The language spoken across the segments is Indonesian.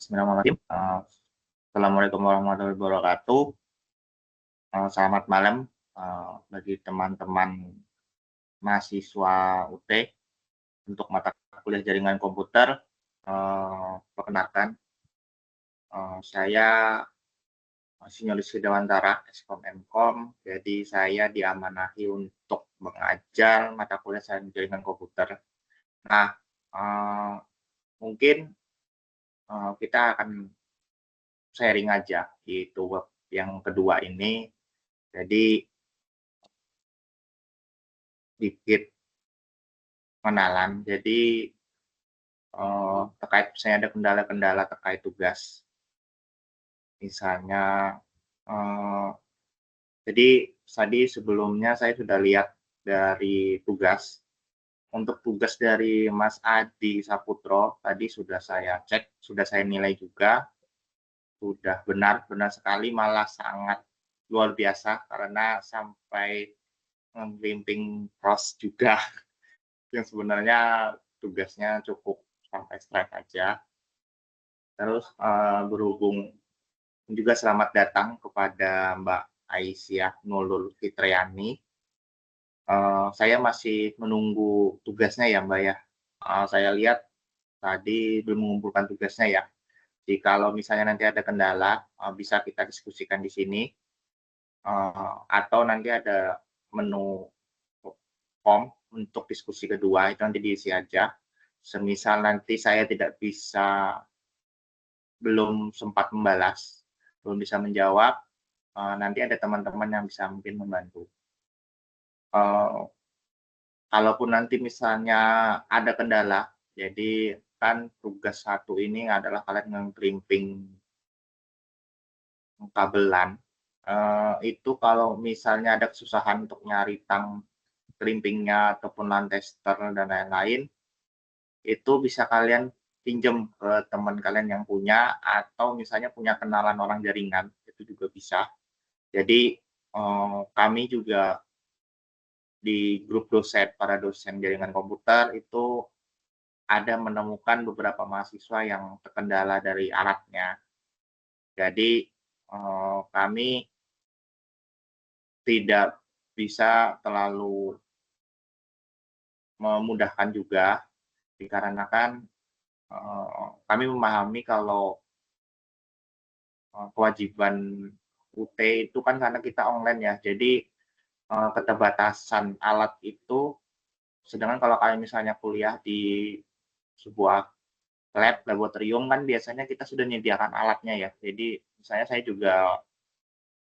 Bismillahirrahmanirrahim. Assalamualaikum warahmatullahi wabarakatuh. Selamat malam bagi teman-teman mahasiswa UT untuk mata kuliah jaringan komputer. Perkenalkan, saya Sinyolis Dewantara, Eskom Mkom. Jadi saya diamanahi untuk mengajar mata kuliah jaringan komputer. Nah, eh, mungkin kita akan sharing aja di web yang kedua ini. Jadi sedikit kenalan. Jadi terkait misalnya ada kendala-kendala terkait tugas. Misalnya eh, jadi tadi sebelumnya saya sudah lihat dari tugas. Untuk tugas dari Mas Adi Saputro tadi sudah saya cek, sudah saya nilai juga, sudah benar-benar sekali, malah sangat luar biasa karena sampai membimbing pros juga yang sebenarnya tugasnya cukup sampai strike aja. Terus berhubung juga selamat datang kepada Mbak Aisyah Nurul Fitriani. Saya masih menunggu tugasnya ya Mbak ya. Saya lihat tadi belum mengumpulkan tugasnya ya. Jadi kalau misalnya nanti ada kendala, bisa kita diskusikan di sini. Atau nanti ada menu form untuk diskusi kedua, itu nanti diisi aja. Semisal nanti saya tidak bisa, belum sempat membalas, belum bisa menjawab, nanti ada teman-teman yang bisa mungkin membantu. Kalaupun nanti misalnya ada kendala, jadi kan tugas satu ini adalah kalian nge-crimping kabelan. Itu kalau misalnya ada kesusahan untuk nyari tang crimpingnya ataupun LAN tester dan lain-lain, itu bisa kalian pinjam ke teman kalian yang punya, atau misalnya punya kenalan orang jaringan, itu juga bisa. Jadi kami juga di grup dosen, para dosen jaringan komputer itu ada menemukan beberapa mahasiswa yang terkendala dari alatnya. Jadi kami tidak bisa terlalu memudahkan juga, dikarenakan kami memahami kalau kewajiban UT itu kan karena kita online ya, jadi keterbatasan alat itu, sedangkan kalau kalian misalnya kuliah di sebuah laboratorium kan biasanya kita sudah menyediakan alatnya ya. Jadi misalnya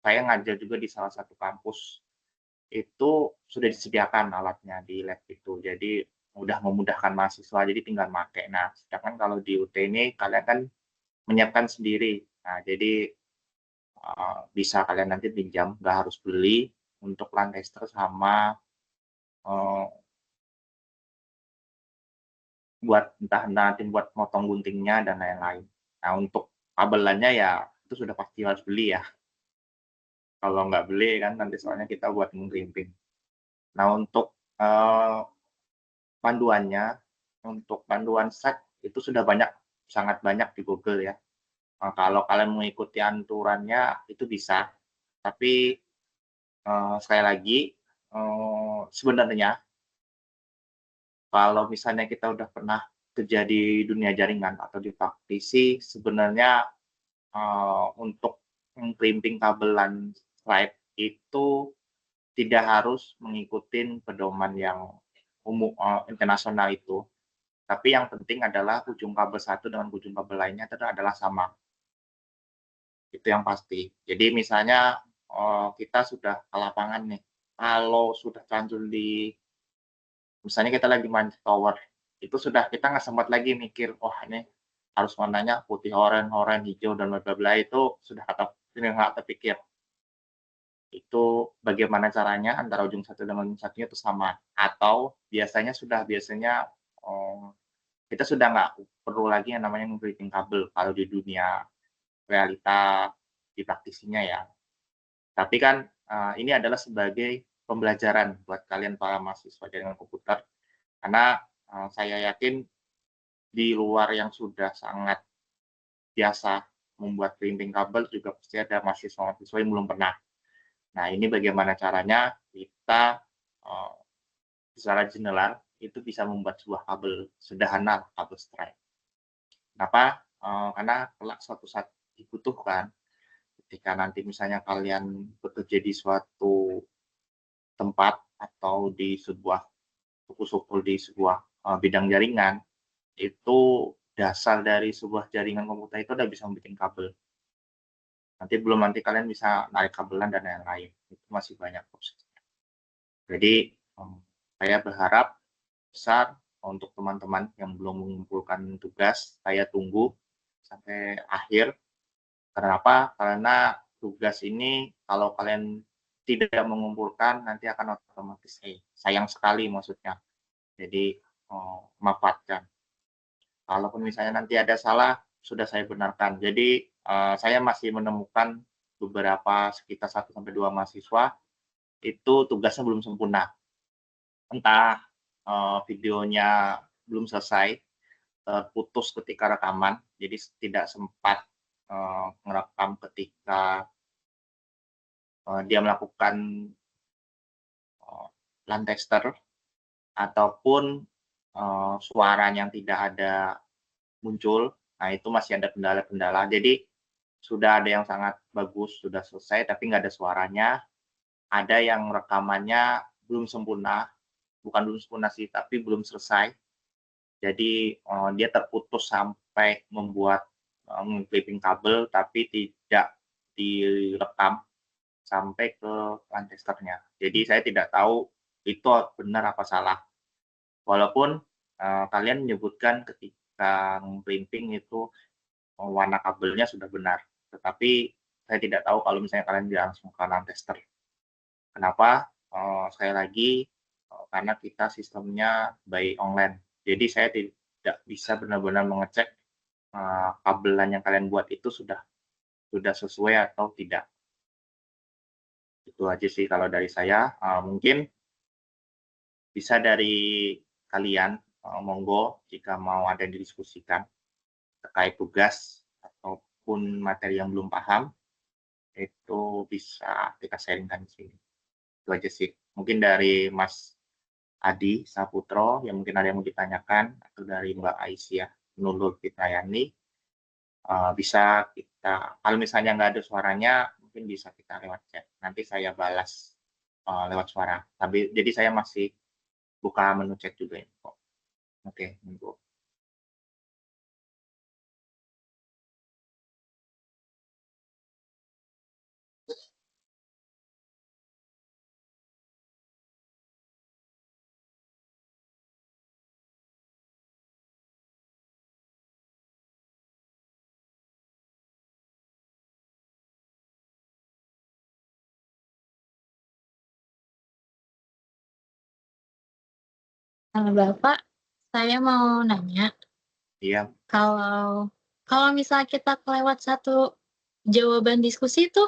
saya ngajar juga di salah satu kampus, itu sudah disediakan alatnya di lab itu. Jadi mudah memudahkan mahasiswa, jadi tinggal pakai. Nah, sedangkan kalau di UT ini kalian kan menyiapkan sendiri. Nah, jadi bisa kalian nanti pinjam, nggak harus beli untuk LAN tester sama uh, buat entah nanti buat motong guntingnya dan lain-lain. Nah, untuk kabelannya ya itu sudah pasti harus beli ya. Kalau nggak beli kan nanti soalnya kita buat nge-crimping. Nah, untuk uh, panduannya, untuk panduan set itu sudah banyak, sangat banyak di Google ya. Kalau kalian mengikuti aturannya itu bisa, tapi sekali lagi, sebenarnya kalau misalnya kita udah pernah kerja di dunia jaringan atau di praktisi, sebenarnya untuk crimping kabel LAN slide itu tidak harus mengikuti pedoman yang umum internasional itu. Tapi yang penting adalah ujung kabel satu dengan ujung kabel lainnya itu adalah sama. Itu yang pasti. Jadi misalnya kita sudah ke lapangan nih, kalau sudah terlanjur di, misalnya kita lagi main tower, itu sudah kita nggak sempat lagi mikir, wah ini harus warnanya putih, oranye, hijau, dan bla bla bla, itu sudah nggak terpikir. Itu bagaimana caranya antara ujung satu dengan ujung satunya itu sama. Atau biasanya kita sudah nggak perlu lagi yang namanya nge kabel kalau di dunia realita di praktisinya ya. Tapi kan ini adalah sebagai pembelajaran buat kalian para mahasiswa jaringan komputer, karena saya yakin di luar yang sudah sangat biasa membuat clipping kabel juga pasti ada mahasiswa-mahasiswa yang belum pernah. Nah, ini bagaimana caranya kita, eee, secara general itu bisa membuat sebuah kabel sederhana, kabel strap. Kenapa? Karena kelak suatu saat dibutuhkan ketika nanti misalnya kalian bekerja di suatu tempat atau di sebuah suku-suku di sebuah, bidang jaringan, itu dasar dari sebuah jaringan komputer itu udah bisa bikin kabel. Nanti kalian bisa narik kabelan dan lain-lain, itu masih banyak prosesnya. Jadi, saya berharap besar untuk teman-teman yang belum mengumpulkan tugas, saya tunggu sampai akhir. Kenapa? Karena tugas ini kalau kalian tidak mengumpulkan nanti akan otomatis sayang sekali maksudnya. Jadi, memanfaatkan. Kalaupun misalnya nanti ada salah, sudah saya benarkan. Jadi, saya masih menemukan beberapa sekitar 1 sampai 2 mahasiswa, itu tugasnya belum sempurna. Entah, videonya belum selesai, terputus ketika rekaman, jadi tidak sempat, ngerekam ketika, dia melakukan, LAN tester ataupun, suaranya yang tidak ada muncul. Nah, itu masih ada kendala-kendala. Jadi, sudah ada yang sangat bagus, sudah selesai, tapi nggak ada suaranya. Ada yang rekamannya belum sempurna, bukan belum sempurna sih, tapi belum selesai. Jadi, dia terputus sampai membuat, clipping kabel, tapi tidak direkam sampai ke LAN testernya. Jadi saya tidak tahu itu benar apa salah. Walaupun, kalian menyebutkan ketika clipping itu, warna kabelnya sudah benar, tetapi saya tidak tahu kalau misalnya kalian langsung ke LAN tester. Kenapa? Sekali lagi, karena kita sistemnya by online. Jadi saya tidak bisa benar-benar mengecek, kabelan yang kalian buat itu sudah sesuai atau tidak. Itu aja sih kalau dari saya, mungkin bisa dari kalian, monggo jika mau ada yang didiskusikan terkait tugas ataupun materi yang belum paham, itu bisa kita sharing-kan di sini. Itu aja sih. Mungkin dari Mas Adi Saputro yang mungkin ada yang mau ditanyakan atau dari Mbak Aisyah Nurul Fitriani, bisa kita kalau misalnya nggak ada suaranya mungkin bisa kita lewat chat, nanti saya balas, lewat suara. Tapi jadi saya masih buka menu chat juga ini kok. Oke, monggo. Bapak, saya mau nanya, Iya, kalau kalau misal kita kelewat satu jawaban diskusi itu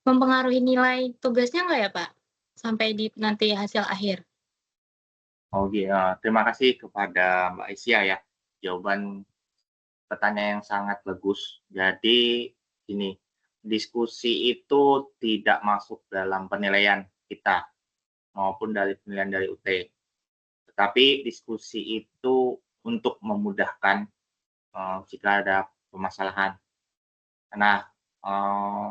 mempengaruhi nilai tugasnya nggak ya, Pak? Sampai di nanti hasil akhir? oh iya, terima kasih kepada Mbak Aisyah ya, jawaban pertanyaan yang sangat bagus. Jadi gini, diskusi itu tidak masuk dalam penilaian kita maupun dari penilaian dari UT. Tetapi diskusi itu untuk memudahkan, jika ada permasalahan. Nah, eee,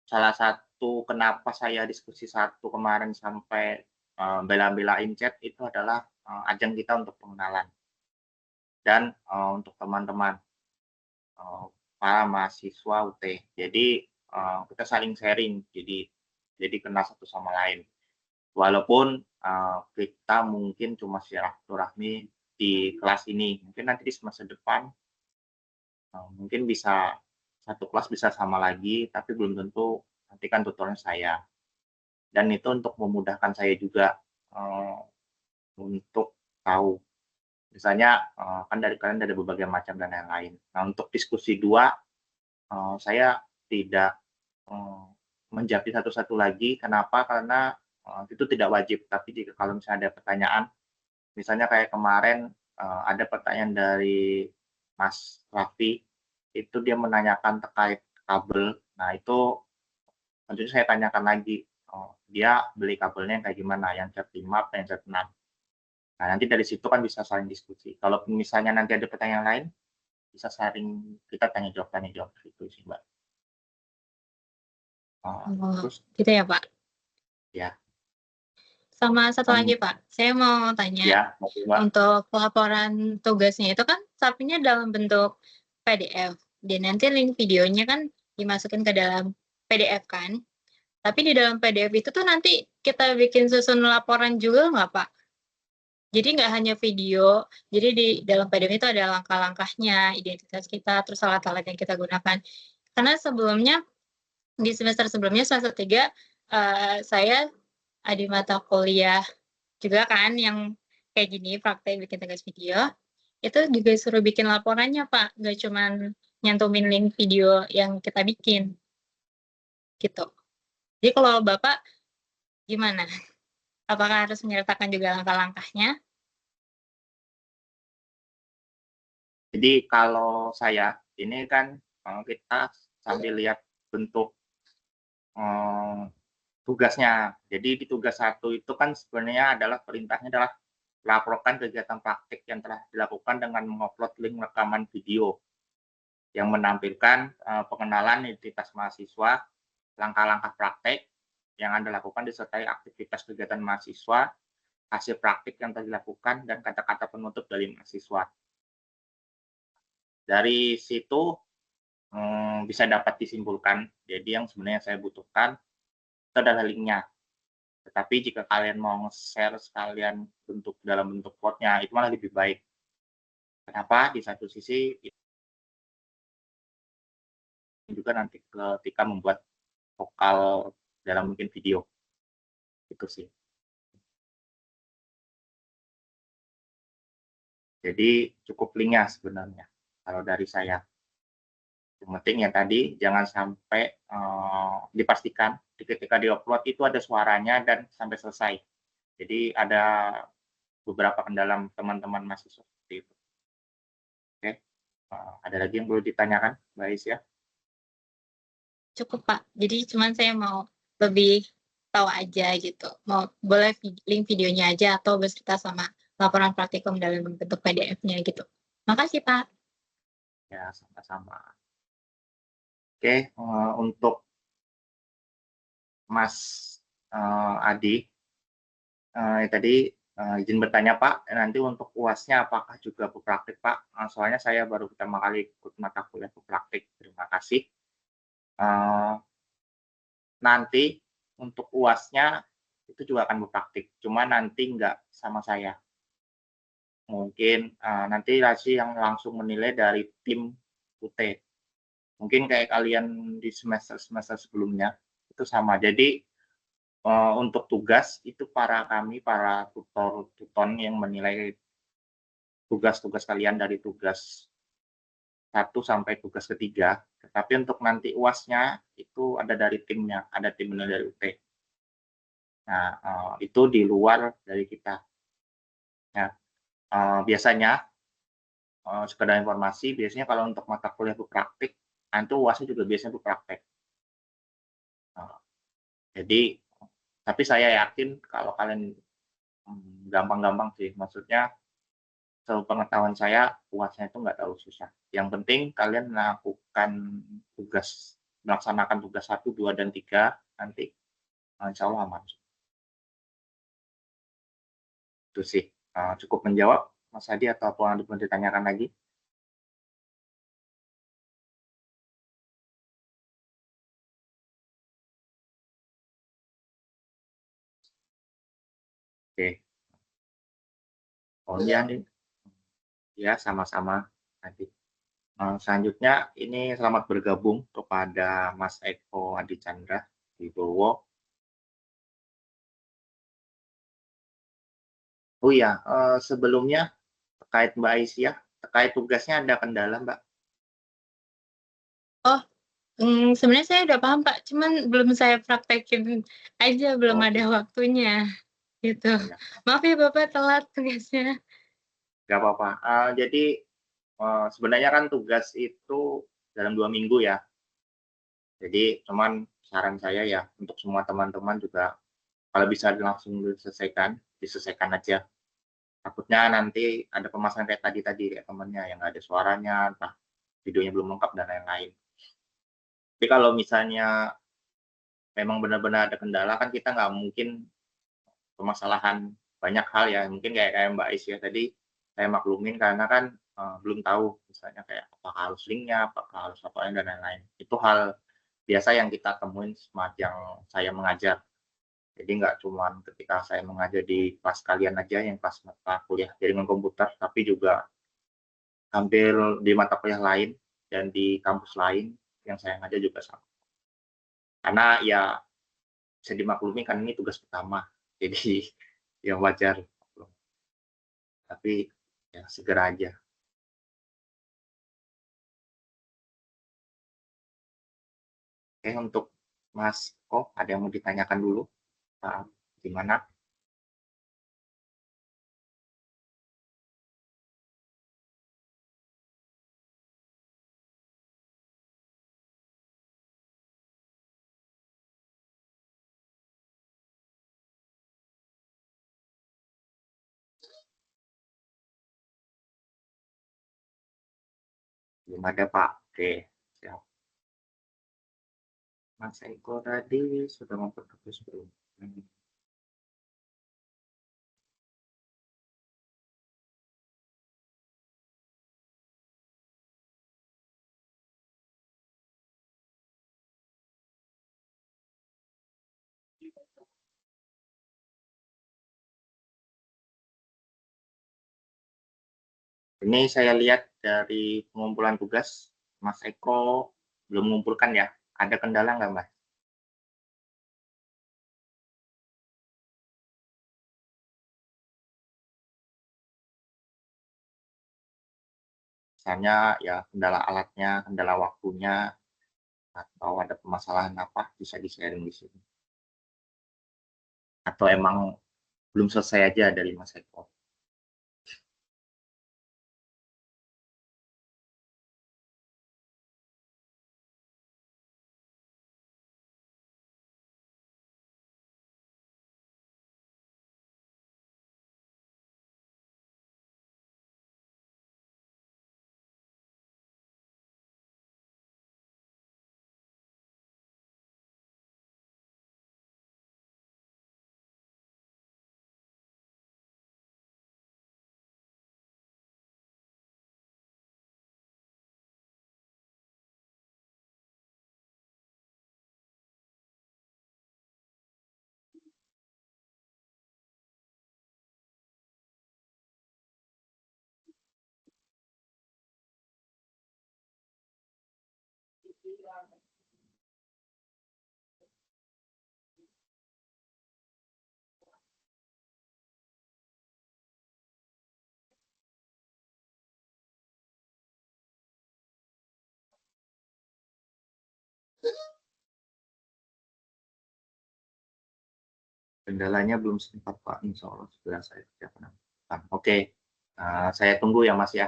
salah satu kenapa saya diskusi satu kemarin sampai, bela-belain chat itu adalah, ajang kita untuk pengenalan dan, untuk teman-teman, para mahasiswa UT. Jadi, kita saling sharing, jadi kenal satu sama lain. Walaupun, kita mungkin cuma silaturahmi di kelas ini, mungkin nanti di semester depan, mungkin bisa satu kelas bisa sama lagi, tapi belum tentu nanti kan tutornya saya. Dan itu untuk memudahkan saya juga, eee, untuk tahu. Misalnya, kan dari kalian ada berbagai macam dan lain-lain. Nah, untuk diskusi 2, saya tidak, eee, menjawab satu-satu lagi. Kenapa? Karena, itu tidak wajib, tapi jika kalau misalnya ada pertanyaan, misalnya kayak kemarin, ada pertanyaan dari Mas Raffi, itu dia menanyakan terkait kabel. Nah, itu tentunya saya tanyakan lagi, dia beli kabelnya yang kayak gimana, yang Z5 apa yang Z6. Nah, nanti dari situ kan bisa saling diskusi. Kalau misalnya nanti ada pertanyaan lain, bisa saling kita tanya jawab gitu sih, Mbak. Oh, Terus gitu ya, Pak? ya, Sama satu lagi, Pak, saya mau tanya, ya, oke, Mbak. untuk laporan tugasnya itu kan sapinya dalam bentuk PDF, dan nanti link videonya kan dimasukin ke dalam PDF kan, tapi di dalam PDF itu tuh nanti kita bikin susun laporan juga nggak, Pak? Jadi nggak hanya video, jadi di dalam PDF itu ada langkah-langkahnya, identitas kita, terus alat-alat yang kita gunakan. Karena sebelumnya, di semester sebelumnya, semester 3, saya ada mata kuliah juga kan yang kayak gini, praktek bikin tugas video, itu juga suruh bikin laporannya, Pak, nggak cuman nyantumin link video yang kita bikin, gitu. Jadi kalau Bapak gimana? Apakah harus menyertakan juga langkah-langkahnya? Jadi kalau saya, ini kan, kita sambil lihat bentuk, eee, tugasnya. Jadi di tugas 1 itu kan sebenarnya adalah perintahnya adalah laporkan kegiatan praktik yang telah dilakukan dengan mengupload link rekaman video yang menampilkan, pengenalan identitas mahasiswa, langkah-langkah praktek yang Anda lakukan disertai aktivitas kegiatan mahasiswa, hasil praktik yang telah dilakukan, dan kata-kata penutup dari mahasiswa. Dari situ, bisa dapat disimpulkan, jadi yang sebenarnya saya butuhkan itu adalah link-nya. Tetapi jika kalian mau nge-share sekalian dalam bentuk Word-nya, itu malah lebih baik. Kenapa? Di satu sisi juga nanti ketika membuat vokal dalam bikin video, itu sih. Jadi cukup link-nya sebenarnya, kalau dari saya. Yang penting ya tadi, jangan sampai, dipastikan ketika di-upload itu ada suaranya dan sampai selesai. Jadi ada beberapa kendala teman-teman mahasiswa seperti itu. Oke, ada lagi yang perlu ditanyakan, Mbak Isya? Cukup, Pak. Jadi cuman saya mau lebih tahu aja gitu, mau boleh link videonya aja atau beserta sama laporan praktikum dalam bentuk PDF-nya gitu. Makasih, Pak. Ya, sama-sama. Oke, untuk Mas, Adi, tadi, izin bertanya, Pak, nanti untuk UAS-nya apakah juga praktik, Pak? Soalnya saya baru pertama kali ikut mata kuliah praktik. Terima kasih. Eee, Nanti untuk UAS-nya itu juga akan praktik, cuma nanti nggak sama saya. Mungkin, nanti yang langsung menilai dari tim UT. Mungkin kayak kalian di semester-semester sebelumnya, itu sama. Jadi, untuk tugas itu para tutor yang menilai tugas-tugas kalian dari tugas 1 sampai tugas ketiga. Tetapi untuk nanti UAS-nya itu ada dari timnya, ada tim penilai dari UT. Nah, itu di luar dari kita. Ya, biasanya, sekedar informasi, biasanya kalau untuk mata kuliah praktik, nanti UAS-nya juga biasanya praktek. Jadi tapi saya yakin kalau kalian, gampang-gampang sih, maksudnya sepengetahuan saya UAS-nya itu nggak terlalu susah. Yang penting kalian melaksanakan tugas 1, 2, dan 3 nanti, insya Allah aman. Itu sih, cukup menjawab Mas Hadi atau apa yang mau ditanyakan lagi? Oke. Oh iya nih, ya sama-sama nanti. Selanjutnya ini selamat bergabung kepada Mas Eko Adichandra Wibowo. Oh iya, sebelumnya terkait Mbak Aisyah, terkait tugasnya ada kendala, Mbak? Oh, sebenarnya saya udah paham, Pak, cuman belum saya praktekin aja, belum Oh ada gitu, waktunya, gitu. ya, Maaf ya Bapak telat tugasnya. nggak apa-apa. Jadi, sebenarnya kan tugas itu dalam 2 minggu ya. Jadi cuman saran saya ya untuk semua teman-teman juga kalau bisa langsung diselesaikan aja. Takutnya nanti ada permasalahan kayak tadi kayak temennya yang nggak ada suaranya, entah videonya belum lengkap dan lain-lain. Tapi kalau misalnya memang benar-benar ada kendala kan kita nggak mungkin permasalahan banyak hal ya, mungkin kayak kayak Mbak Ais ya tadi, saya maklumin karena kan, belum tahu misalnya kayak apakah harus linknya, apakah harus apanya dan lain-lain. Itu hal biasa yang kita temuin sepanjang saya mengajar. Jadi nggak cuman ketika saya mengajar di kelas kalian aja yang kelas mata kuliah jaringan komputer, tapi juga hampir di mata kuliah lain dan di kampus lain yang saya ngajar juga sama. Karena ya bisa dimaklumi kan ini tugas pertama, jadi ya wajar, tapi ya segera aja. Oke untuk Mas ada yang mau ditanyakan dulu? Gimana? Belum ada Pak. Oke, siap. Mas Eko tadi sudah memperbagus belum? Ini saya lihat dari pengumpulan tugas, Mas Eko belum mengumpulkan ya? Ada kendala nggak, Mas? Misalnya ya kendala alatnya, kendala waktunya, atau ada permasalahan apa, bisa di-sharing di sini. Atau emang belum selesai aja dari Mas Eko? Kendalanya belum sempat Pak, insya Allah segera saya kerjakan. Oke, saya tunggu ya Mas ya.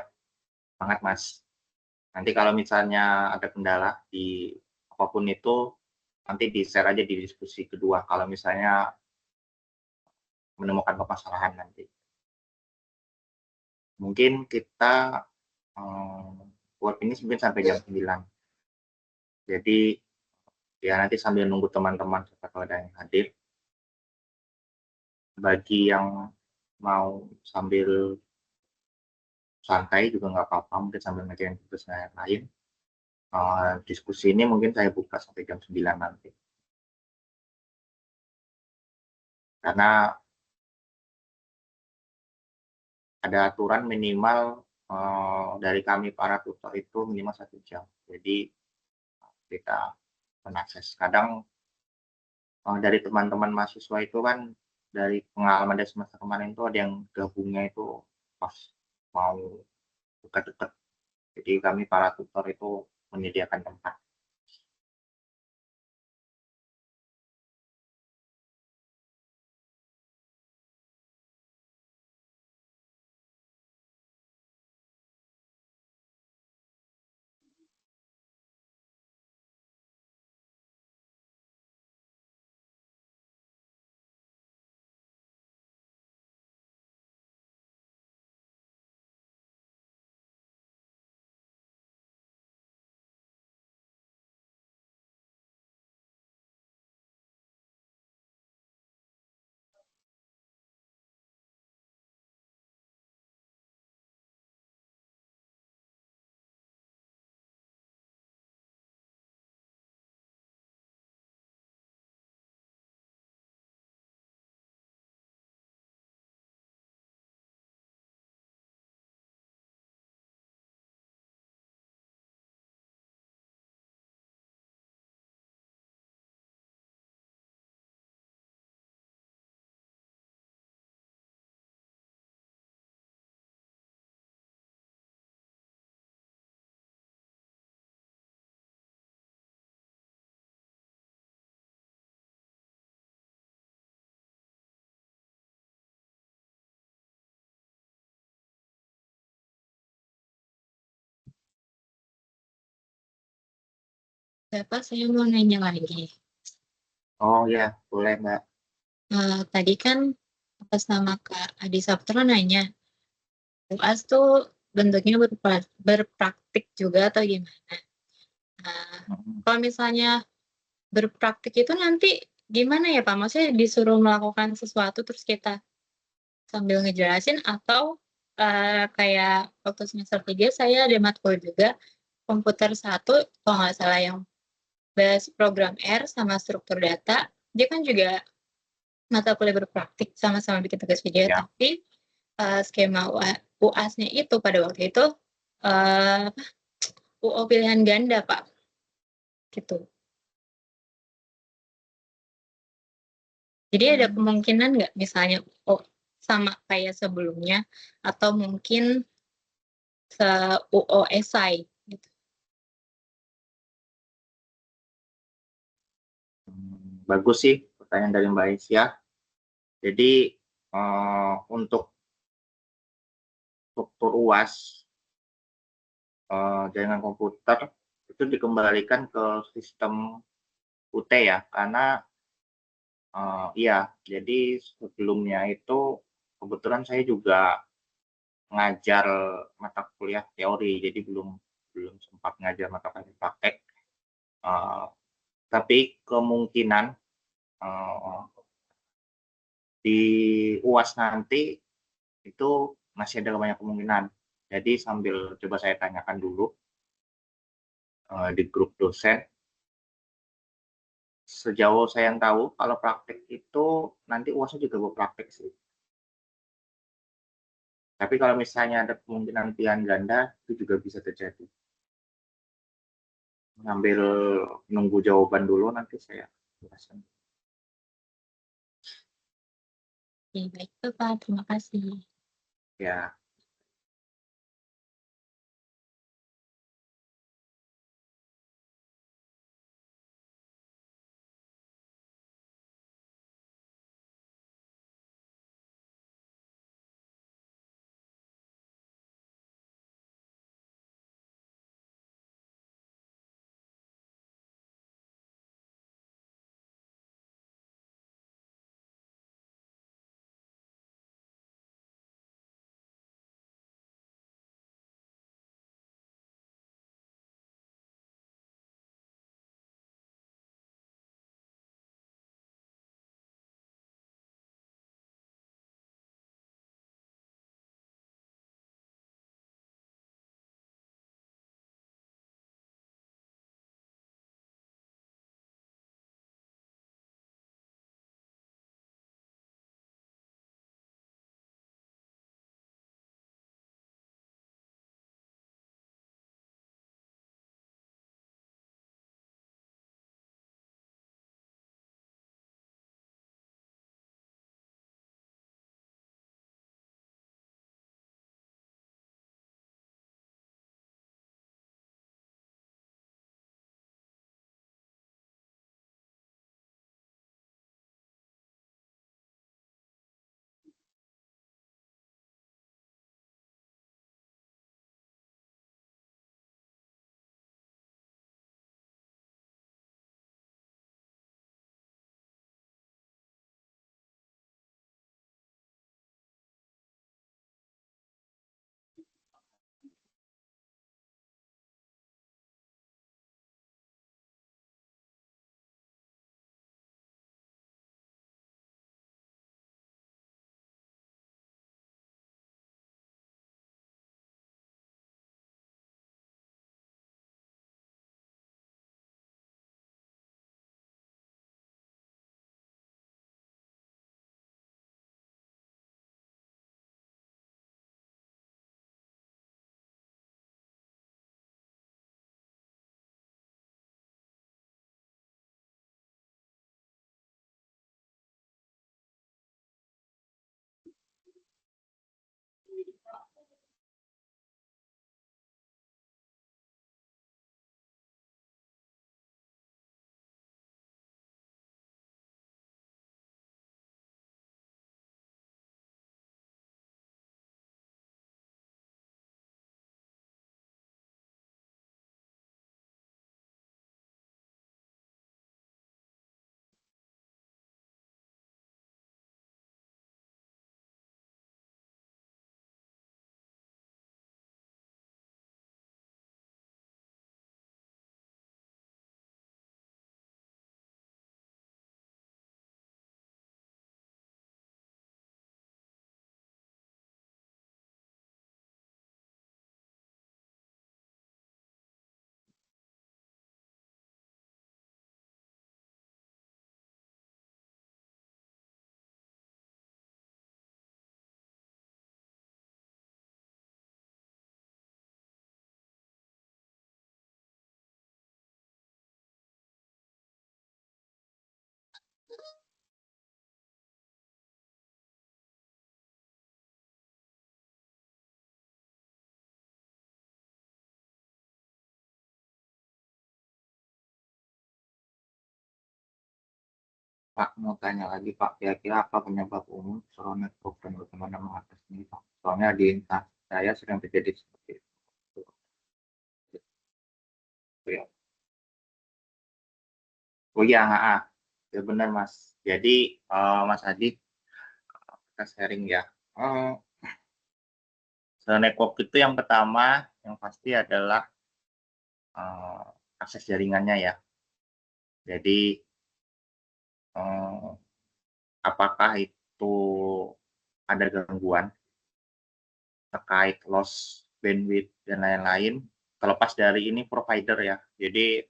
Semangat Mas. Nanti kalau misalnya ada kendala di apapun itu, nanti di-share aja di diskusi kedua kalau misalnya menemukan permasalahan nanti. Mungkin kita buat ini mungkin sampai jam 9. Jadi ya nanti sambil nunggu teman-teman siapa tahu ada yang hadir. Bagi yang mau sambil santai juga nggak apa-apa, mungkin sambil ngerjain tugas yang lain. Diskusi ini mungkin saya buka sampai jam 9 nanti. Karena ada aturan minimal dari kami para tutor itu minimal 1 jam. Jadi kita mengakses. Kadang dari teman-teman mahasiswa itu kan dari pengalaman dari semester kemarin itu ada yang gabungnya itu pas mau dekat-dekat. Jadi kami para tutor itu menyediakan tempat. Bapak, saya mau nanya lagi. Oh ya, boleh Mbak. Tadi kan atas nama Kak Adi Saptro nanya, UAS tuh bentuknya berpraktik juga atau gimana? Nah, Mm, kalau misalnya berpraktik itu nanti gimana ya Pak? Maksudnya disuruh melakukan sesuatu terus kita sambil ngejelasin atau kayak waktu semester 3 saya ada matkul juga komputer satu kalau nggak salah yang bahas program R sama struktur data, dia kan juga mata kuliah berpraktik sama-sama bikin tugas video, ya. tapi skema UAS-nya itu pada waktu itu uh, UO pilihan ganda Pak, gitu. Jadi ada Hmm, kemungkinan nggak misalnya sama kayak sebelumnya atau mungkin se UO esai gitu. Bagus sih pertanyaan dari Mbak Isya. Jadi untuk struktur UAS jaringan komputer itu dikembalikan ke sistem UT ya, karena iya, jadi sebelumnya itu kebetulan saya juga ngajar mata kuliah teori, jadi belum belum sempat ngajar mata kuliah praktek. Eh, tapi kemungkinan eh, di UAS nanti itu masih ada banyak kemungkinan. Jadi sambil coba saya tanyakan dulu di grup dosen. Sejauh saya yang tahu, kalau praktek itu nanti UASnya juga mau praktek sih. Tapi kalau misalnya ada kemungkinan pilihan ganda, itu juga bisa terjadi. Sambil nunggu jawaban dulu nanti saya jelaskan. Oke, baik itu Pak, terima kasih. Ya. Pak, mau tanya lagi Pak, kira-kira apa penyebab umum soal network dan bagaimana mengatasinya Pak? Soalnya di instansi saya sering terjadi seperti itu. Ya. Oh iya, ya benar Mas. Jadi Mas Adi, kita sharing ya. Eh, Soal network itu yang pertama, yang pasti adalah eh, akses jaringannya ya. Jadi eh, apakah itu ada gangguan terkait loss bandwidth dan lain-lain, terlepas dari ini provider ya. Jadi,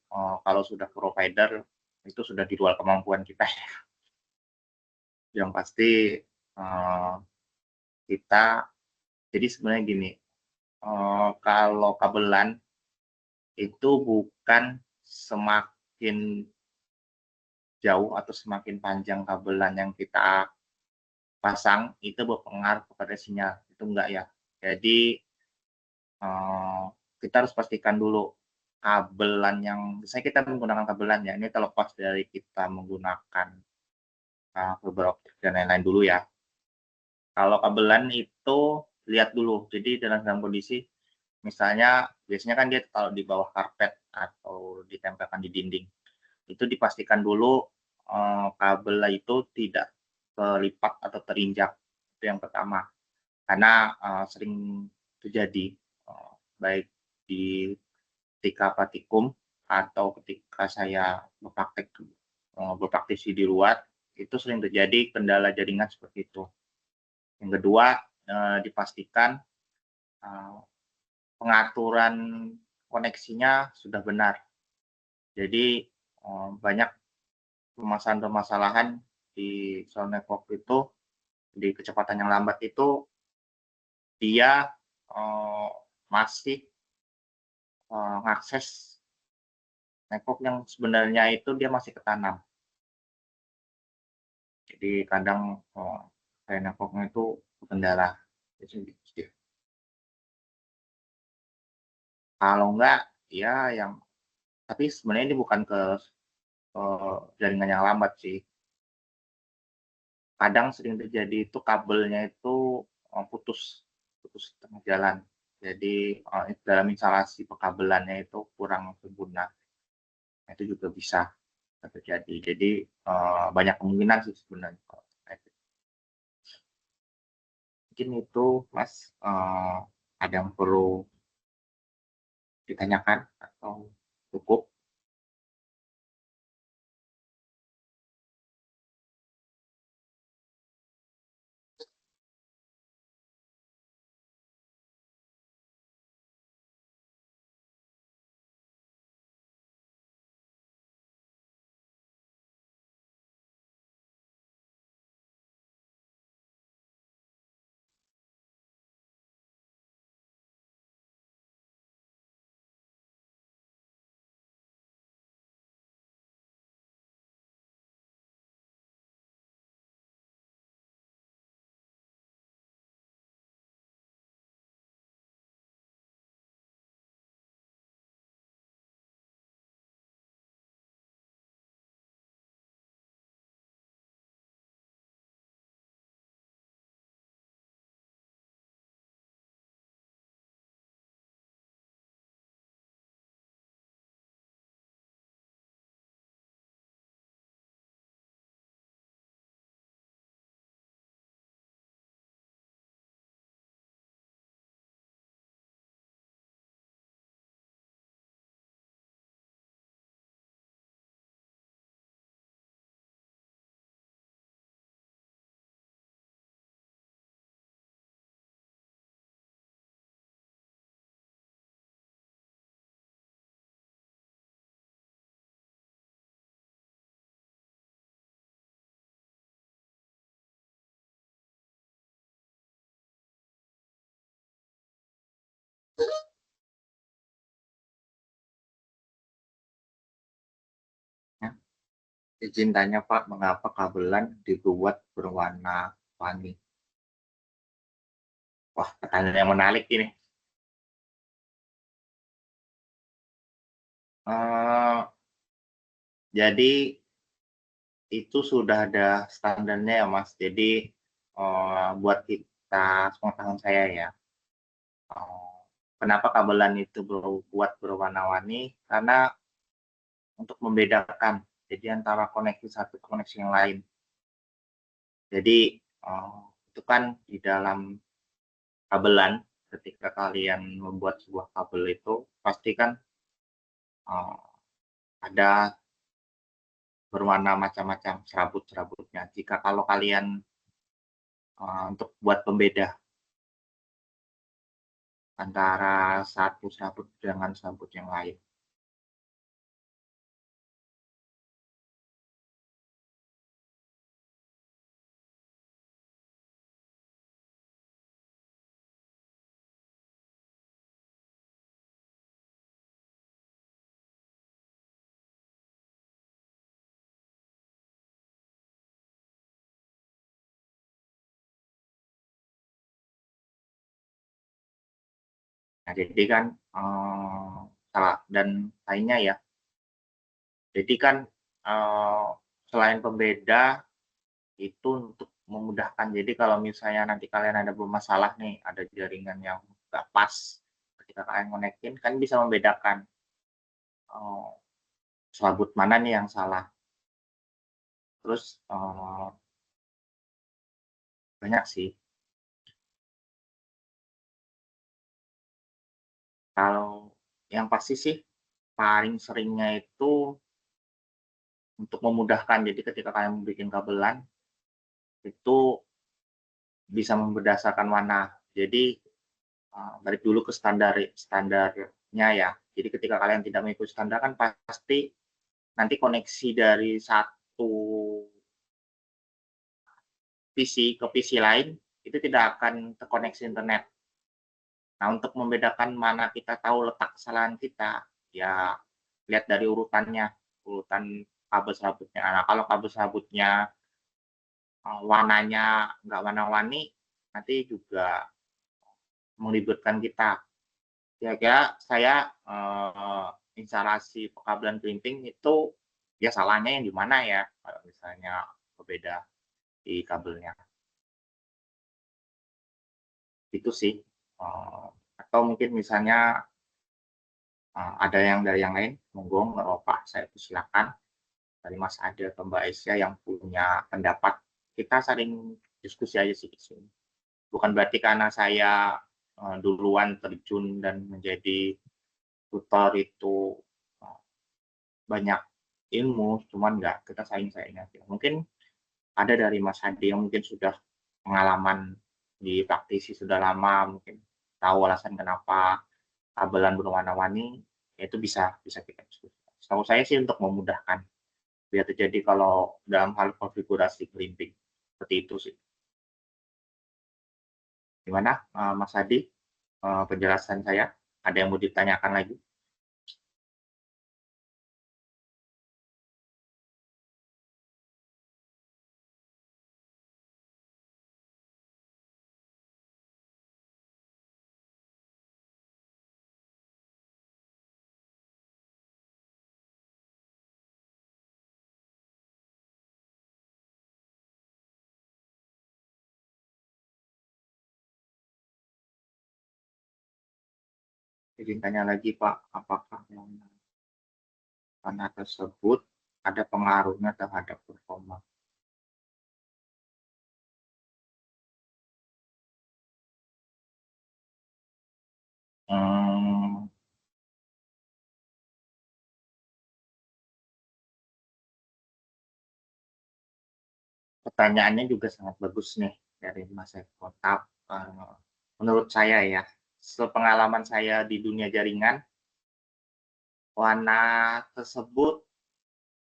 kalau sudah provider, itu sudah di luar kemampuan kita ya. Yang pasti, eee, kita jadi sebenarnya gini, kalau kabelan itu bukan semakin jauh atau semakin panjang kabelan yang kita pasang, itu berpengaruh kepada sinyal, itu enggak ya. Jadi, Eee, kita harus pastikan dulu kabelan yang misalnya kita menggunakan kabelan ya, ini terlepas dari kita menggunakan, fiber optik dan lain-lain dulu ya. Kalau kabelan itu lihat dulu, jadi dalam kondisi misalnya biasanya kan dia taruh di bawah karpet atau ditempelkan di dinding, itu dipastikan dulu, kabel itu tidak terlipat atau terinjak, itu yang pertama. Karena, sering terjadi, baik di ketika praktikum atau ketika saya berpraktisi di luar, itu sering terjadi kendala jaringan seperti itu. Yang kedua, dipastikan, eee, pengaturan koneksinya sudah benar. Jadi, banyak permasalahan-permasalahan di soal network itu, di kecepatan yang lambat itu dia, masih, ngakses network yang sebenarnya itu dia masih ketanam. Jadi kadang, kayak network-nya itu berkendala, itu gitu. Kalau enggak, ya yang tapi sebenarnya ini bukan ke jaringan yang lambat sih. Kadang sering terjadi itu kabelnya itu, putus putus tengah jalan. Jadi, dalam instalasi pekabelannya itu kurang sempurna, nah itu juga bisa terjadi. Jadi, banyak kemungkinan sih sebenarnya kalau terkait itu. Mungkin itu Mas, ada yang perlu ditanyakan atau cukup? Izin tanya Pak, mengapa kabelan dibuat berwarna-warni? Wah, pertanyaan yang menarik ini. Eh, jadi itu sudah ada standarnya ya Mas. Jadi buat kita, sepengetahuan saya ya, kenapa kabelan itu buat berwarna-warni? Karena untuk membedakan, jadi antara koneksi satu ke koneksi yang lain. Jadi itu kan di dalam kabelan, ketika kalian membuat sebuah kabel itu pasti kan uh, ada berwarna macam-macam serabut-serabutnya. Jika kalau kalian untuk buat pembeda antara satu serabut dengan serabut yang lain. Nah, jadi kan salah dan lainnya ya. Jadi kan selain pembeda itu untuk memudahkan. Jadi kalau misalnya nanti kalian ada bermasalah nih, ada jaringan yang nggak pas ketika kalian konekin, kan bisa membedakan uh, selabut mana nih yang salah. Terus banyak sih. Kalau yang pasti sih paling seringnya itu untuk memudahkan. Jadi ketika kalian bikin kabelan itu bisa berdasarkan warna. Jadi balik dulu ke standarnya ya. Jadi ketika kalian tidak mengikuti standar kan pasti nanti koneksi dari satu PC ke PC lain itu tidak akan terkoneksi internet. Nah, untuk membedakan mana kita tahu letak kesalahan kita, ya lihat dari urutannya, urutan kabel serabutnya. Nah, kalau kabel serabutnya warnanya nggak warna-warni, nanti juga meributkan kita. Kira-kira saya instalasi pekabelan crimping itu ya salahnya yang di mana ya kalau misalnya berbeda di kabelnya. Itu sih. Atau mungkin misalnya ada yang dari yang lain, monggo nggak apa-apa, saya persilakan dari Mas Ade atau Mbak Aisyah yang punya pendapat. Kita saling diskusi aja sih di sini. Bukan berarti karena saya duluan terjun dan menjadi tutor itu banyak ilmu, cuman nggak kita saing-saing aja. Mungkin ada dari Mas Hadi yang mungkin sudah pengalaman di praktisi sudah lama, mungkin tahu alasan kenapa kabelan berwarna-warni, ya itu bisa bisa kita diskusi. Setahu saya sih untuk memudahkan biar terjadi kalau dalam hal konfigurasi clipping seperti itu sih. Gimana Mas Hadi penjelasan saya? Ada yang mau ditanyakan lagi? Izin tanya lagi Pak, apakah yang warna tersebut ada pengaruhnya terhadap performa? Hmm, pertanyaannya juga sangat bagus nih dari Mas Eko. Menurut saya ya, sepengalaman saya di dunia jaringan, warna tersebut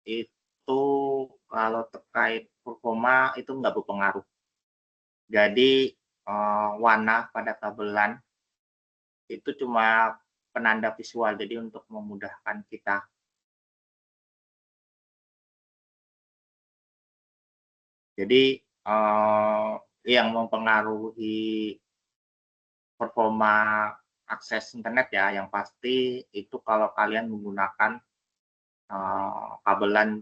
itu kalau terkait performa itu nggak berpengaruh. Jadi warna pada kabelan itu cuma penanda visual, jadi untuk memudahkan kita Jadi yang mempengaruhi performa akses internet ya, yang pasti itu kalau kalian menggunakan kabelan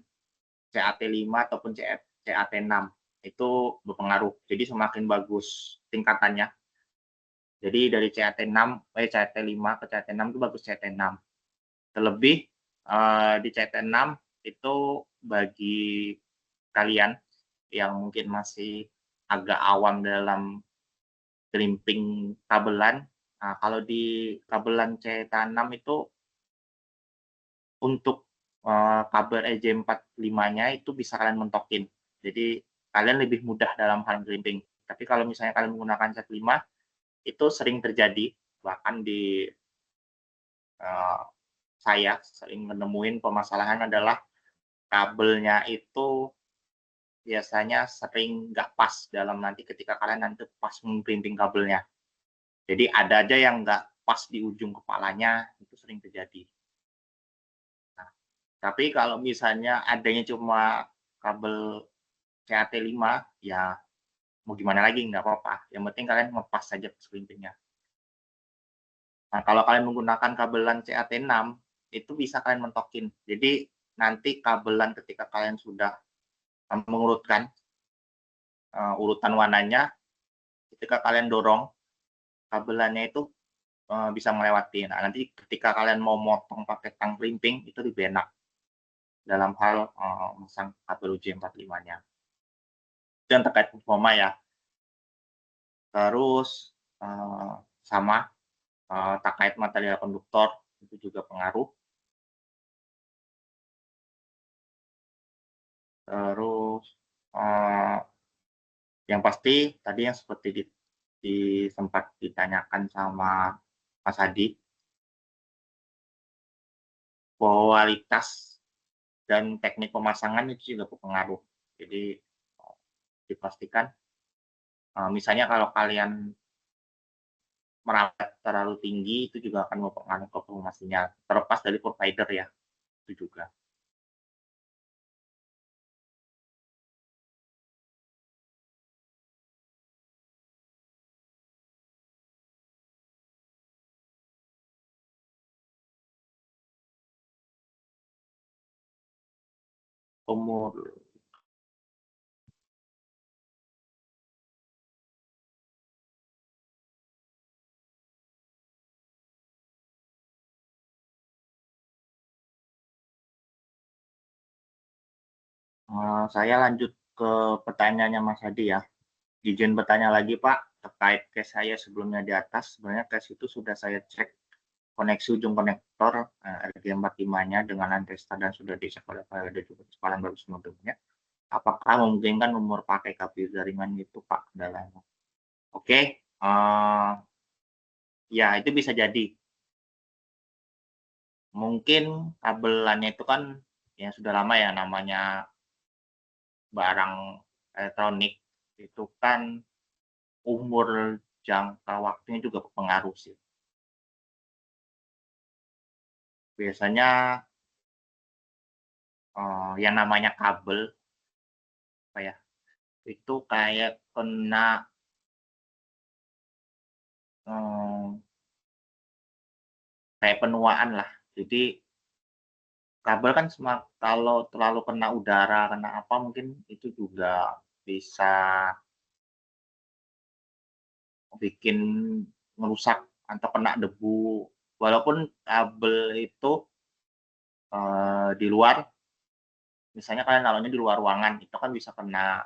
CAT5 ataupun CAT6 itu berpengaruh. Jadi semakin bagus tingkatannya. Jadi dari CAT5 ke CAT6 itu bagus CAT6. Terlebih di CAT6 itu bagi kalian yang mungkin masih agak awam dalam crimping kabelan. Nah, kalau di kabelan CAT6 itu untuk kabel EJ45-nya itu bisa kalian mentokin. Jadi kalian lebih mudah dalam hal crimping. Tapi kalau misalnya kalian menggunakan CAT5 itu sering terjadi, bahkan di saya sering menemuin permasalahan adalah kabelnya itu biasanya sering nggak pas dalam nanti ketika kalian nanti pas mengcrimping kabelnya. Jadi ada aja yang nggak pas di ujung kepalanya, itu sering terjadi. Nah, tapi kalau misalnya adanya cuma kabel CAT5, ya mau gimana lagi, nggak apa-apa. Yang penting kalian ngepas saja crimpingnya. Nah, kalau kalian menggunakan kabelan CAT6, itu bisa kalian mentokin. Jadi nanti kabelan ketika kalian sudah mengurutkan urutan warnanya, ketika kalian dorong, kabelannya itu bisa melewati. Nah, nanti ketika kalian mau motong pakai tang crimping, itu lebih enak dalam hal memasang kabel UJ45-nya. Itu yang terkait performa ya. Terus sama terkait material konduktor, itu juga pengaruh. Terus yang pasti tadi yang seperti sempat ditanyakan sama Mas Hadi, kualitas dan teknik pemasangan itu juga berpengaruh. Jadi dipastikan, misalnya kalau kalian merawat terlalu tinggi, itu juga akan mempengaruhi performa sinyal, terlepas dari provider ya, itu juga. Umur saya lanjut ke pertanyaannya Mas Hadi ya. Izin bertanya lagi Pak, terkait case saya sebelumnya di atas, sebenarnya case itu sudah saya cek koneksi ujung konektor RG45-nya dengan antesta dan sudah dicek oleh ada juga kesempatan bagus modemnya. Apakah memungkinkan nomor pakai kabel jaringan itu Pak kendalanya? Oke, ya itu bisa jadi. Mungkin kabelannya itu kan ya sudah lama ya, namanya barang elektronik itu kan umur jangka waktunya juga berpengaruh sih. Biasanya yang namanya kabel apa ya, itu kayak kena kayak penuaan lah. Jadi kabel kan kalau terlalu kena udara, kena apa mungkin itu juga bisa bikin merusak atau kena debu. Walaupun kabel itu di luar, misalnya kalian naruhnya di luar ruangan, itu kan bisa kena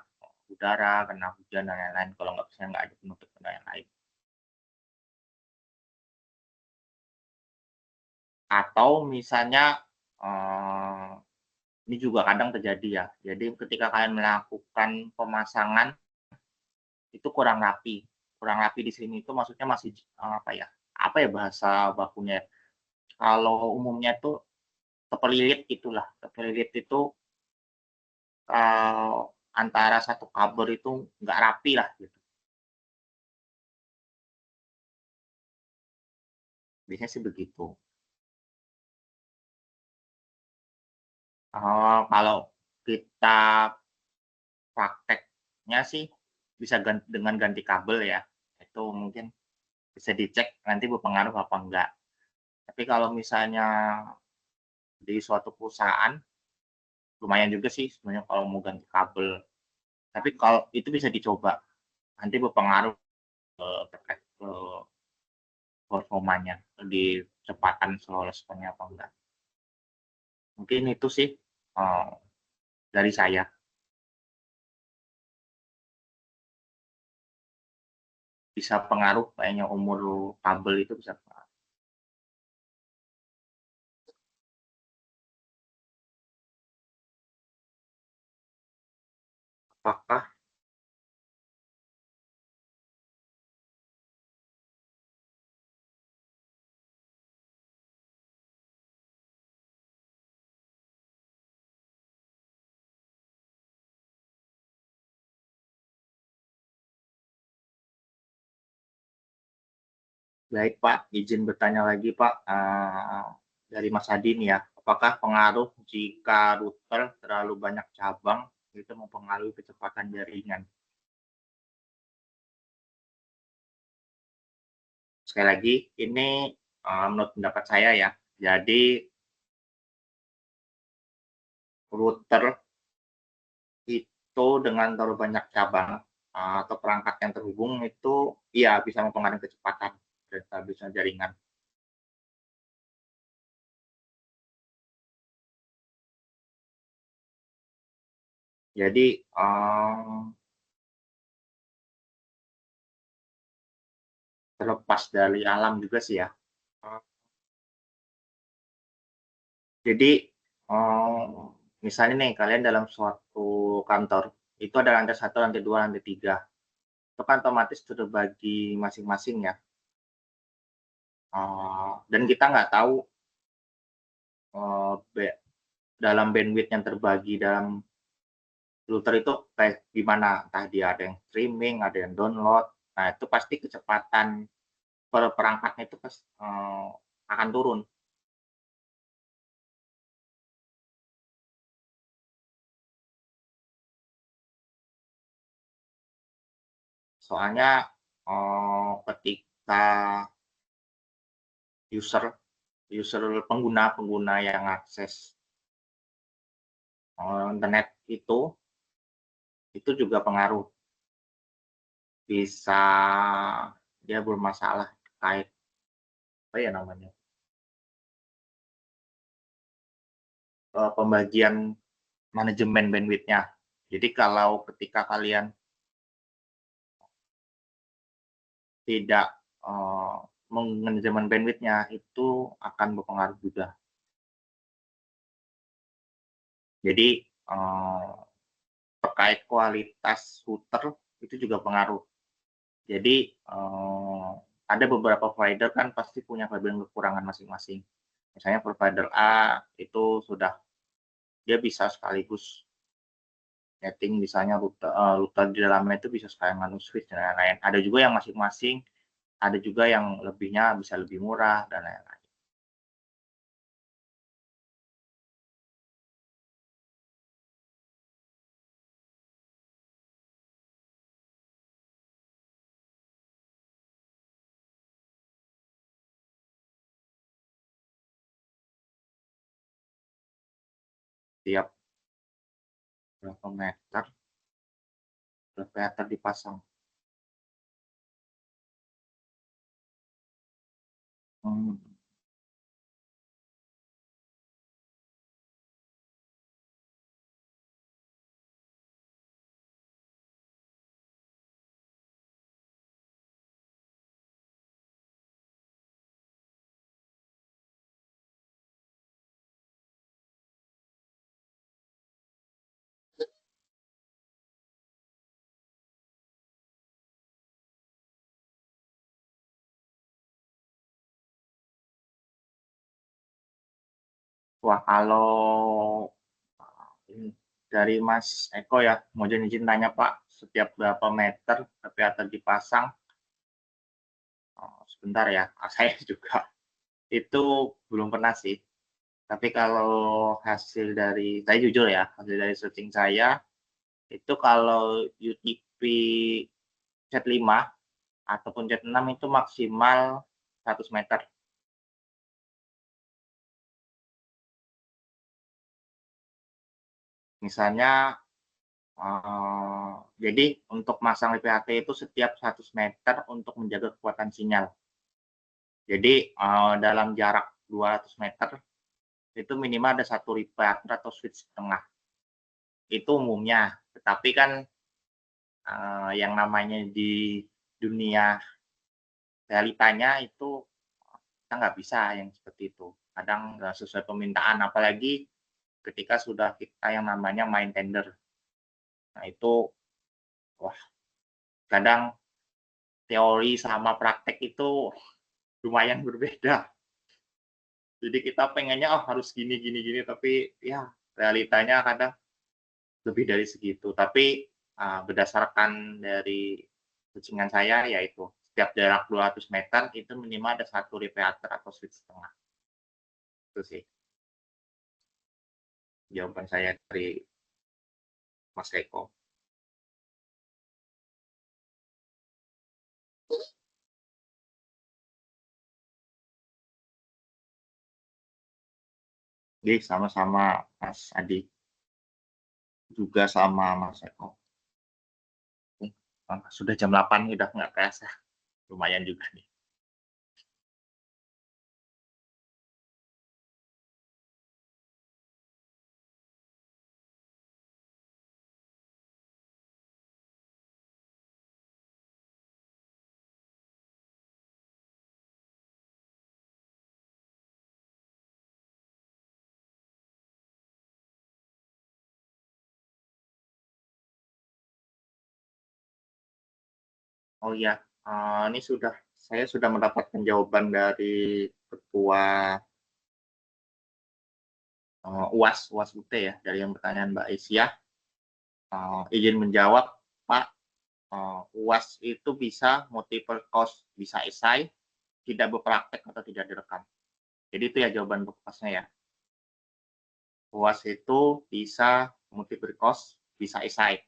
udara, kena hujan dan lain-lain. Kalau nggak misalnya nggak ada penutup yang lain. Atau misalnya ini juga kadang terjadi ya. Jadi ketika kalian melakukan pemasangan itu kurang rapi. Kurang rapi di sini itu maksudnya masih apa ya bahasa bakunya? Kalau umumnya tuh terpelilit gitulah. Terpelilit itu antara satu kabel itu nggak rapi lah gitu. Biasanya sih begitu. Kalau kita praktek Nya sih bisa dengan ganti kabel ya, itu mungkin bisa dicek nanti berpengaruh apa enggak. Tapi kalau misalnya di suatu perusahaan, lumayan juga sih sebenarnya kalau mau ganti kabel. Tapi kalau itu bisa dicoba, nanti berpengaruh, terkait ke performanya, di kecepatan slow responnya apa enggak. Mungkin itu sih, eee, dari saya. Bisa pengaruh kayaknya umur kabel itu bisa pengaruh. Apakah baik Pak, izin bertanya lagi Pak, dari Mas Hadi nih ya, apakah pengaruh jika router terlalu banyak cabang itu mempengaruhi kecepatan jaringan? Sekali lagi, ini, menurut pendapat saya ya, jadi router itu dengan terlalu banyak cabang, atau perangkat yang terhubung itu iya bisa mempengaruhi kecepatan dan stabilitas jaringan. Jadi, terlepas dari alam juga sih ya, eee, jadi, misalnya nih kalian dalam suatu kantor, itu ada lantai satu, lantai 2, lantai 3, itu kan otomatis terbagi masing-masing ya, dan kita nggak tahu, eee, be dalam bandwidth yang terbagi dalam router itu kayak gimana, entah dia ada yang streaming, ada yang download, nah itu pasti kecepatan per perangkatnya itu akan turun. Soalnya, ketika user user pengguna-pengguna yang akses, internet itu juga pengaruh. Bisa dia bermasalah terkait, apa ya namanya, pembagian manajemen bandwidth-nya. Jadi kalau ketika kalian tidak, eee, manajemen bandwidth-nya, itu akan berpengaruh juga. Jadi, terkait kualitas router itu juga pengaruh. Jadi, ada beberapa provider kan pasti punya kelebihan kekurangan masing-masing. Misalnya provider A itu sudah dia bisa sekaligus setting misalnya router di dalamnya itu bisa sekalian manu switch dan lain-lain. Ada juga yang masing-masing, ada juga yang lebihnya bisa lebih murah dan lain-lain. Tiap berapa meter, berapa meter dipasang. Mmm, wah kalau, ini dari Mas Eko ya, mau izin tanya Pak, setiap berapa meter teater dipasang? Sebentar ya, saya juga itu belum pernah sih. Tapi kalau hasil dari saya jujur ya, hasil dari searching saya, Itu kalau UTP Z5 ataupun Z6 itu maksimal 100 meter. Misalnya, jadi untuk masang LPHT itu setiap 100 meter untuk menjaga kekuatan sinyal. Jadi, dalam jarak 200 meter, itu minimal ada 1 reflector atau switch tengah. Itu umumnya, tetapi kan, yang namanya di dunia realitanya itu kita nggak bisa yang seperti itu. Kadang nggak sesuai permintaan, apalagi ketika sudah kita yang namanya main tender. Nah itu, wah kadang teori sama praktek itu lumayan berbeda. Jadi kita pengennya, oh harus gini gini gini, tapi ya realitanya kadang lebih dari segitu. Tapi, berdasarkan dari searching saya, yaitu setiap jarak 200 meter itu minimal ada 1 reflector atau switch tengah. Itu sih jawaban saya dari Mas Eko. Jadi sama-sama Mas Adi, juga sama Mas Eko. Sudah jam 8 udah nggak kerasa, lumayan juga nih. Oh iya, ini saya sudah mendapatkan jawaban dari ketua UAS UT ya, dari yang pertanyaan Mbak Aisyah. Izin menjawab, Pak, UAS itu bisa multiple course, bisa esai, tidak berpraktek atau tidak direkam. Jadi itu ya jawaban pokoknya ya. UAS itu bisa multiple course, bisa esai,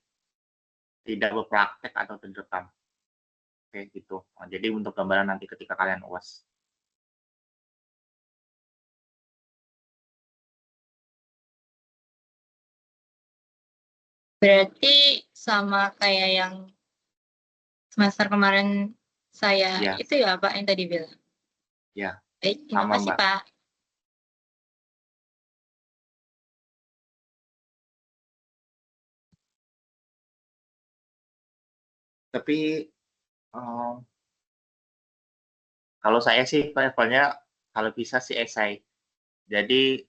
tidak berpraktek atau tidak direkam. Oke, gitu. Jadi untuk gambaran nanti ketika kalian UAS. Berarti sama kayak yang semester kemarin saya Ya, itu ya Pak yang tadi bilang. ya, Baik, terima sama kasih Mbak. Pak. Tapi kalau saya sih levelnya kalau bisa sih esai. Jadi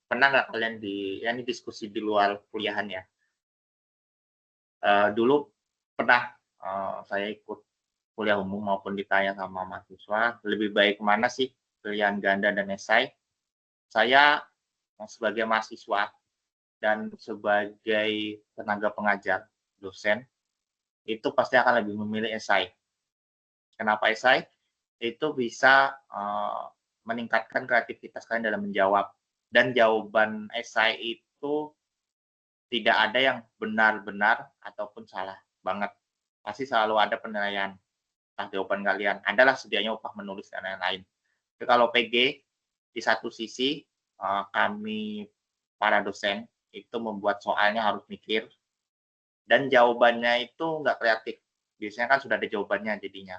pernah nggak kalian ya ini diskusi di luar kuliahan ya. Dulu pernah saya ikut kuliah umum maupun ditanya sama mahasiswa, lebih baik mana sih pilihan ganda dan esai? Saya sebagai mahasiswa dan sebagai tenaga pengajar, dosen, itu pasti akan lebih memilih esai. Kenapa esai? Itu bisa meningkatkan kreativitas kalian dalam menjawab. Dan jawaban esai itu tidak ada yang benar-benar ataupun salah banget. Pasti selalu ada penilaian. Nah, jawaban kalian adalah sedianya upah menulis dan lain-lain. Tapi kalau PG, di satu sisi kami para dosen itu membuat soalnya harus mikir dan jawabannya itu nggak kreatif. Biasanya kan sudah ada jawabannya jadinya.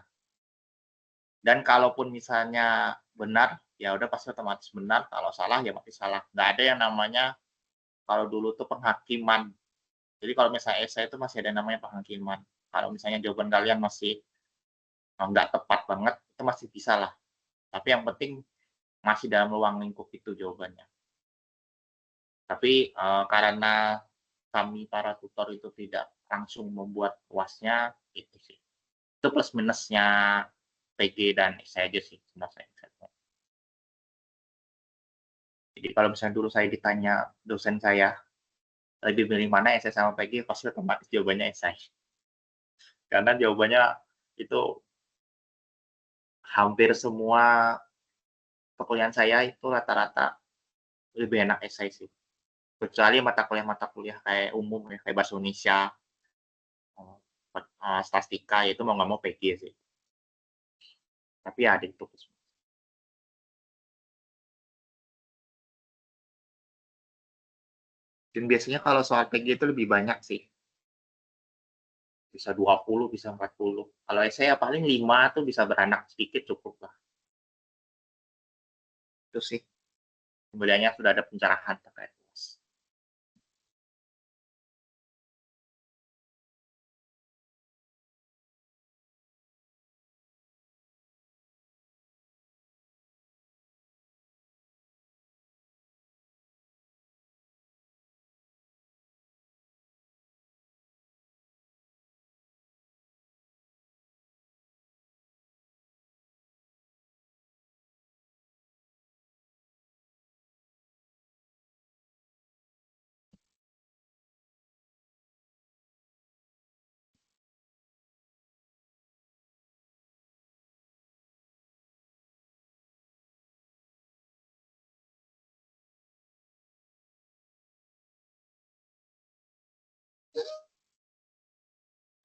Dan kalaupun misalnya benar, ya udah pasti otomatis benar, kalau salah ya pasti salah. Nggak ada yang namanya kalau dulu tuh penghakiman. Jadi kalau misalnya esai itu masih ada yang namanya penghakiman. Kalau misalnya jawaban kalian masih nggak tepat banget, itu masih bisa lah. Tapi yang penting masih dalam ruang lingkup itu jawabannya. Tapi karena kami para tutor itu tidak langsung membuat UAS-nya, itu sih. Itu plus minusnya PG dan esai aja sih sebenarnya. Jadi kalau misalnya dulu saya ditanya dosen saya, lebih milih mana esai sama PG, pasti otomatis jawabannya esai. Karena jawabannya itu hampir semua perkuliahan saya itu rata-rata lebih enak esai sih. kecuali mata kuliah kayak umum ya, kayak bahasa Indonesia, statistika, itu mau nggak mau PG sih. Tapi ya ada itu. Dan biasanya kalau soal PG itu lebih banyak sih, bisa 20, bisa 40. Kalau essay ya paling 5 tuh bisa beranak sedikit cukup lah. Itu sih, pembeliannya sudah ada pencerahan terkait UAS.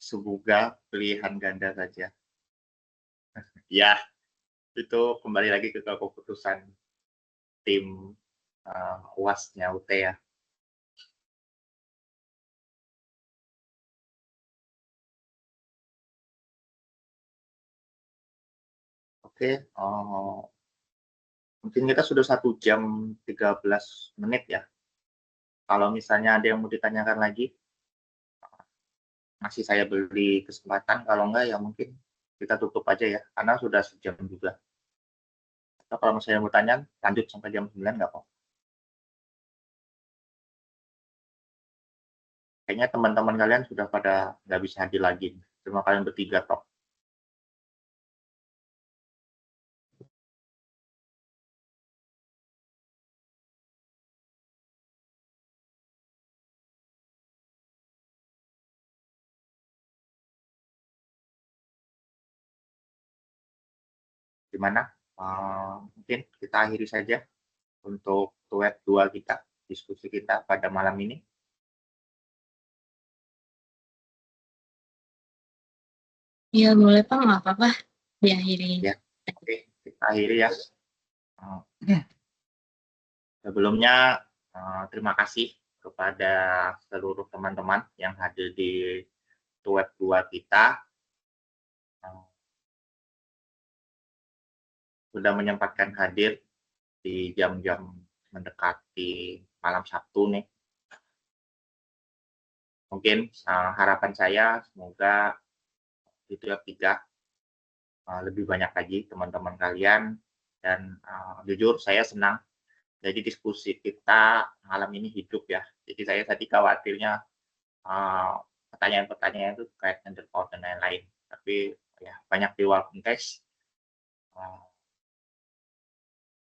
Semoga pilihan ganda saja. Ya, itu kembali lagi ke keputusan tim UAS-nya UT ya. Oke, mungkin kita sudah 1 jam 13 menit ya. Kalau misalnya ada yang mau ditanyakan lagi, masih saya beri kesempatan. Kalau enggak ya mungkin kita tutup aja ya, karena sudah sejam juga. Atau kalau misalnya mau tanya, lanjut sampai jam 9 nggak apa. Kayaknya teman-teman kalian sudah pada nggak bisa hadir lagi. Cuma kalian bertiga toh. Gimana? Mungkin kita akhiri saja untuk duet 2 kita, diskusi kita pada malam ini. Ya boleh Pak, nggak apa-apa diakhiri. Ya, oke, kita akhiri ya. Sebelumnya, terima kasih kepada seluruh teman-teman yang hadir di duet 2 kita. Sudah menyempatkan hadir di jam-jam mendekati malam Sabtu nih. Mungkin harapan saya semoga itu ya 3 lebih banyak lagi teman-teman kalian, dan jujur saya senang jadi diskusi kita malam ini hidup ya. Jadi saya tadi khawatirnya pertanyaan-pertanyaan itu kayak underpower dan lain-lain, tapi ya banyak di luar konteks.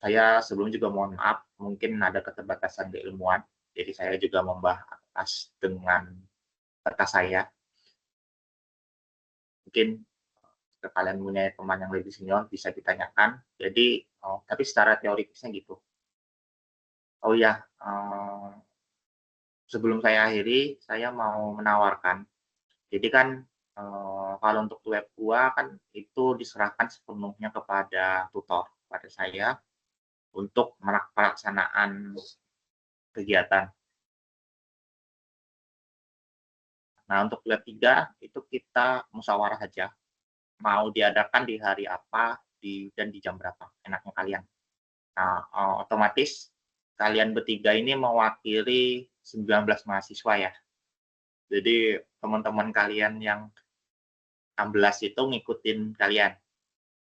Saya sebelum juga mohon maaf, mungkin ada keterbatasan keilmuan, jadi saya juga membahas dengan kata saya. Mungkin jika kalian punya teman yang lebih senior bisa ditanyakan. Jadi, tapi secara teoritisnya gitu. Oh ya, sebelum saya akhiri, saya mau menawarkan. Jadi kan kalau untuk web gua kan itu diserahkan sepenuhnya kepada tutor, pada saya untuk pelaksanaan kegiatan. Nah, untuk web 3 itu kita musyawarah aja, mau diadakan di hari apa, dan di jam berapa, enaknya kalian. Nah, otomatis kalian bertiga ini mewakili 19 mahasiswa ya. Jadi teman-teman kalian yang 16 itu ngikutin kalian.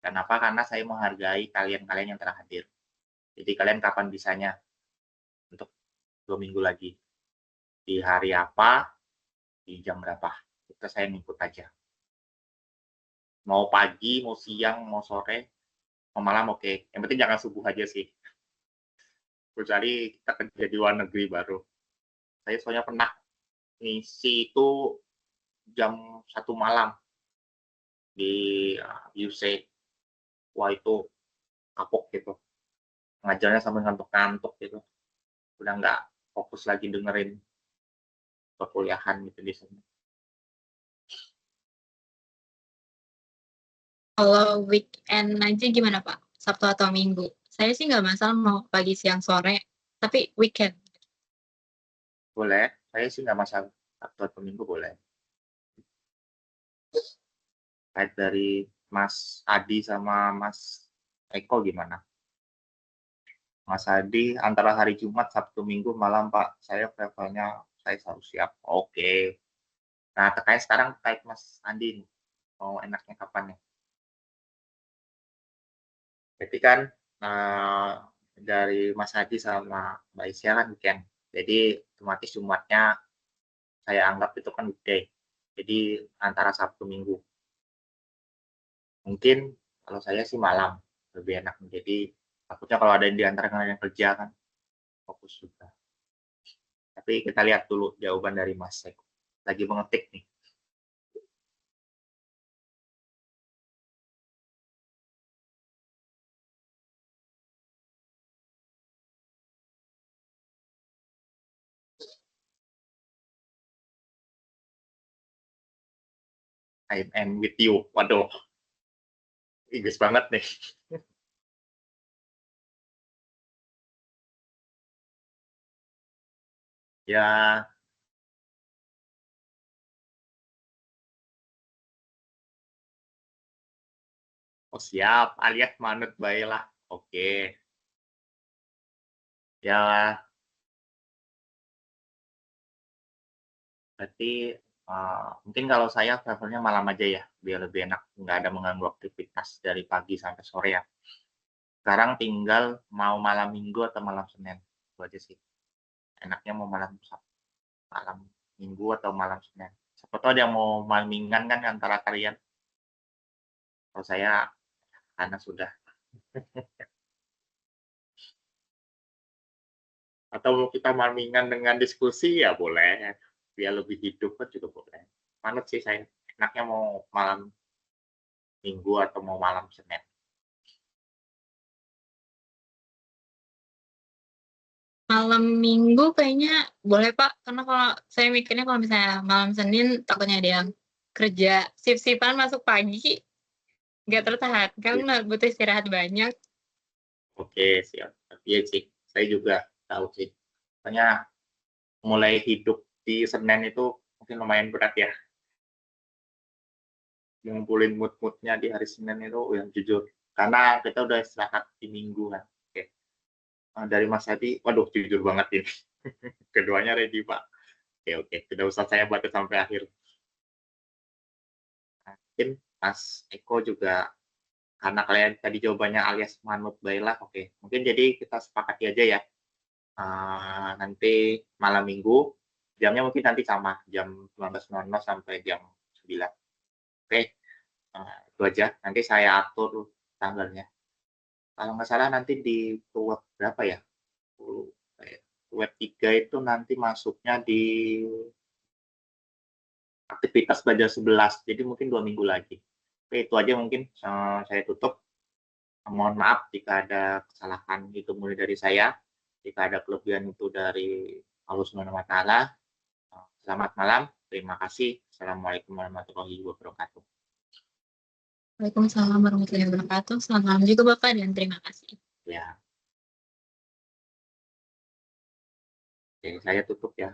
Kenapa? Karena saya menghargai kalian-kalian yang telah hadir. Jadi kalian kapan bisanya untuk 2 minggu lagi. Di hari apa, di jam berapa. Itu saya ngikut aja. Mau pagi, mau siang, mau sore, mau malam oke. Yang penting jangan subuh aja sih. Kecuali kita kerja di luar negeri baru. Saya soalnya pernah ngisi itu jam 1 malam di UC. Wah itu kapok gitu. Ngajarnya sambil ngantuk-ngantuk gitu. Udah fokus lagi dengerin perkuliahan gitu di sana. Kalau weekend aja gimana Pak? Sabtu atau Minggu? Saya sih nggak masalah mau pagi, siang, sore, tapi weekend. Boleh, saya sih nggak masalah, Sabtu atau Minggu boleh. Terkait dari Mas Adi sama Mas Eko gimana? Mas Adi antara hari Jumat, Sabtu, Minggu malam Pak, saya travelnya saya selalu siap. Oke. Nah, sekarang terkait Mas Andi nih, mau enaknya kapan nih? Berarti kan dari Mas Adi sama Mbak Isya kan weekend. Jadi otomatis Jumatnya saya anggap itu kan weekday. Jadi antara Sabtu Minggu. Mungkin kalau saya sih malam lebih enak. Jadi takutnya kalau ada di antara kalian yang kerja kan fokus juga. Tapi kita lihat dulu jawaban dari Mas Eko. Lagi mengetik nih. I am with you. Waduh, Inggris banget nih. Ya, oh siap, alias manut baiklah. Oke. Ya, berarti mungkin kalau saya travelnya malam aja ya, biar lebih enak, nggak ada mengganggu aktivitas dari pagi sampai sore ya. Sekarang tinggal mau malam Minggu atau malam Senin, itu aja sih. Enaknya mau malam Minggu atau malam Senin. Siapa tahu ada yang mau malmingan kan antara kalian. Kalau saya karena sudah. Atau mau kita malmingan dengan diskusi ya boleh. Biar lebih hidup kan juga boleh. Manut sih saya. Enaknya mau malam Minggu atau mau malam Senin. Malam Minggu kayaknya boleh Pak, karena kalau saya mikirnya kalau misalnya malam Senin takutnya ada yang kerja sip-sipan masuk pagi, nggak tertahan, kan Iya. butuh istirahat banyak. Oke, siap. Iya sih, saya juga tahu sih. Soalnya mulai hidup di Senin itu mungkin lumayan berat ya. Ngumpulin mood-moodnya di hari Senin itu yang jujur. Karena kita udah istirahat di Minggu kan. Oke. Dari Mas Hadi, waduh jujur banget ini. Keduanya ready Pak. Oke, oke. Tidak usah saya baca sampai akhir. Nah, mungkin Mas Eko juga karena kalian tadi jawabannya alias manut baiklah, oke. Mungkin jadi kita sepakati aja ya. Nanti malam Minggu, jamnya mungkin nanti sama, jam 19.00 sampai jam 9. Oke, itu aja. Nanti saya atur tanggalnya. Kalau nggak salah nanti di web berapa ya? Web 3 itu nanti masuknya di aktivitas belajar 11, jadi mungkin 2 minggu lagi. Oke, itu aja mungkin, saya tutup. Mohon maaf jika ada kesalahan, itu mulai dari saya. Jika ada kelebihan itu dari Allah Subhanahu wa taala. Selamat malam, terima kasih. Assalamualaikum warahmatullahi wabarakatuh. Waalaikumsalam warahmatullahi wabarakatuh. Selamat malam juga Bapak dan terima kasih. Ya, oke, saya tutup ya.